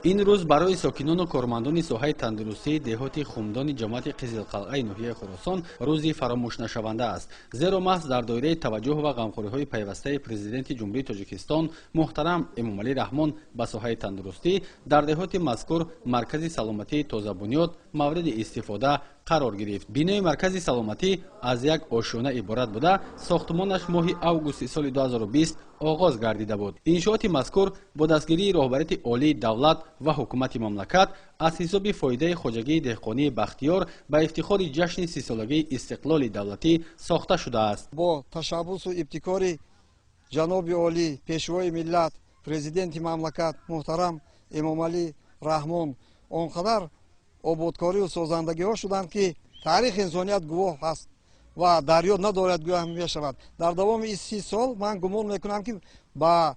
این روز برای ساکنان و کارمندان ساحه تندرستی دهات خمدان جماعت قزلقلعه ناحیه خراسان روزی فراموش نشونده است، زیرا محض در دایره توجه و غمخوری‌های پیوسته پرزیدنت جمهوری تاجیکستان محترم امامعلی رحمان به ساحه تندرستی در دهات مذکور مرکز سلامتی تازه بنیاد مورد استفاده قرار گرفت. بینای مرکز سلامتی از یک آشیانه عبارت بوده، ساختمانش ماه اوگوست سال 2020 آغاز گردیده بود. انشاءات مذکور با دستگیری راهبریت عالی دولت و حکومت مملکت از حساب فایده خواجگی دهقانی بختیار به افتخار جشن 30 سالگی استقلال دولتی ساخته شده است. با تشبث و ابتکار جناب عالی پیشوای ملت پرزیدنت مملکت محترم امامعلی رحمان آنقدر آبادکاری و سازندگی ها شدند که تاریخ انسانیت گواه است و در یاد ندارد گواه می شود. در دوام این 30 سال من گمان میکنم که با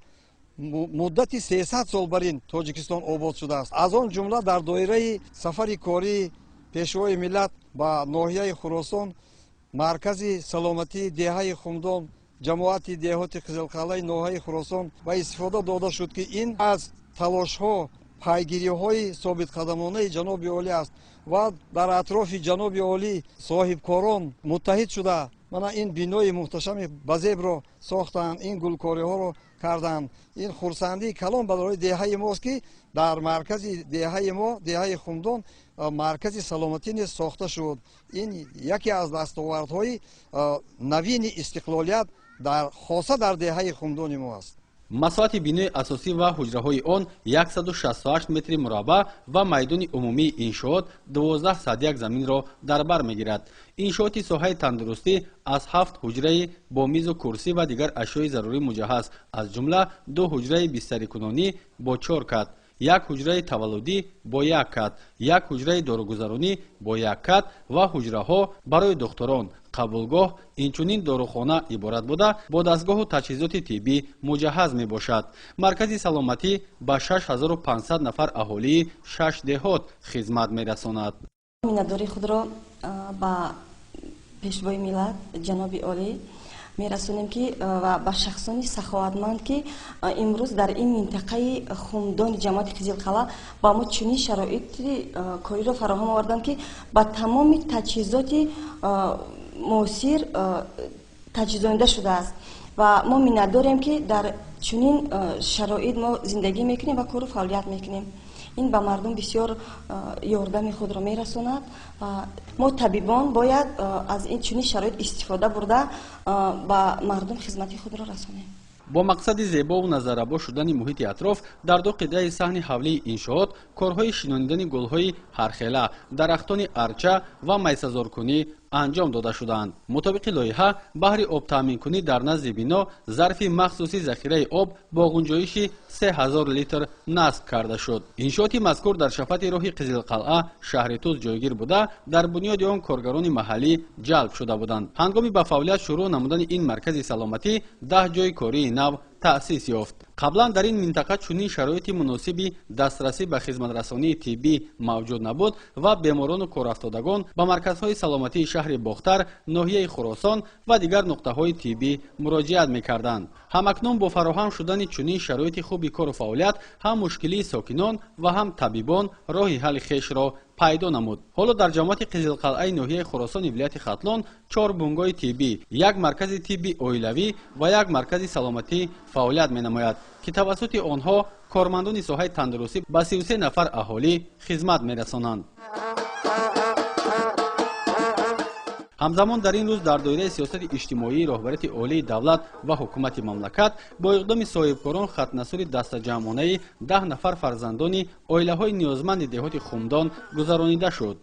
مدت 300 سال بر این تاجیکستان آباد شده است. از آن جمله در دایره سفر کاری پیشوای ملت با ناحیه خراسان مرکز سلامتی دهه خمدان جماعت دهات قزلقلعه ناحیه خراسان و استفاده داده شد که این از تلاش ها پیگیری های ثابت قدمانه جناب عالی است و در اطراف جناب عالی صاحب کاران متحد شده من این بینای محتشم بزیب را ساختند، این گلکاری ها را کردند. این خرسندی کلان برای دهه ماست که در مرکز دهه ما دهه خمدان مرکز سلامتی نیز ساخته شد. این یکی از دستاوردهای نوین استقلالیت خاصه در دهه خمدان ما است. مساحت بینای اساسی و حجره‌های آن 168 متر مربع و میدان عمومی انشاءات 1201 زمین را در بر میگیرد. انشاءات ساحه تندرستی از 7 حجره با میز و کرسی و دیگر اشیاء ضروری مجهز، از جمله 2 حجره بستری کنونی با 4 کت، 1 حجره تولدی با 1 کت، 1 حجره داروگذرانی با 1 کت و حجره ها برای دکتران، قبولگاه، اینچنین داروخانه عبارت بوده با دستگاه و تجهیزات طبی مجهز می باشد. مرکز سلامتی به 6500 نفر اهالی 6 دهات خدمت می رساند. میناداری خود را با پیشوای ملت جناب عالی میرسونیم که و با شخصانی سخاوتمند که امروز در این منطقه خمدان جماعت قزلقلعه با ما چنین شرایط کاری را فراهم آوردند که با تمام تجهیزات موثر تجهیزانده شده است و ما مینداریم که در چنین شرایط ما زندگی میکنیم و کار و فعالیت میکنیم. این به مردم بسیار یاردم خود را میرساند و ما طبیبان باید از این چنین شرایط استفاده برده به مردم خدمت خود را رسانیم. با مقصد زیبا و نظربا شدن محیط اطراف در دو قطعه صحن حولی انشاءات کارهای شناندن گلهای هرخیله، درختان ارچه و میسه‌زارکنی انجام داده شدند. مطابق لایحه بهر آب تامین کنی در نزد بنا ظرف مخصوصی ذخیره آب با گنجایش 3000 لیتر نصب کرده شد. انشاءات مذکور در شفت راه قزلقلعه شهر توز جایگیر بوده در بنیاد آن کارگران محلی جلب شده بودند. هنگامی به فعالیت شروع نمودن این مرکز سلامتی 10 جای کاری نو تأسیس یافت. قبلا در این منطقه چنین شرایط مناسبی دسترسی به خدمت رسانی طبی موجود نبود و بیماران و کارافتادگان به مرکزهای سلامتی شهر باختر، ناحیه خراسان و دیگر نقطه‌های طبی مراجعت می‌کردند. همکنون با فراهم شدن چنین شرایط خوبی کار و فعالیت هم مشکلی ساکنان و هم طبیبان راه حل خویش را پیدا نمود. حالا در جماعت قزلقلعه ناحیه خراسان ولایت ختلان 4 بنگاه طبی، 1 مرکز طبی اویلوی و 1 مرکز سلامتی فعالیت می‌نماید که توسط آنها کارمندان ساحه تندرستی به 33 نفر اهالی خدمت می‌رسانند. همزمان در این روز در دایره سیاست اجتماعی راهبریت عالی دولت و حکومت مملکت با اقدام صاحبکاران ختنسور دست جمعانه 10 نفر فرزندان عائله‌های نیازمند دهات خمدان گذرانیده شد.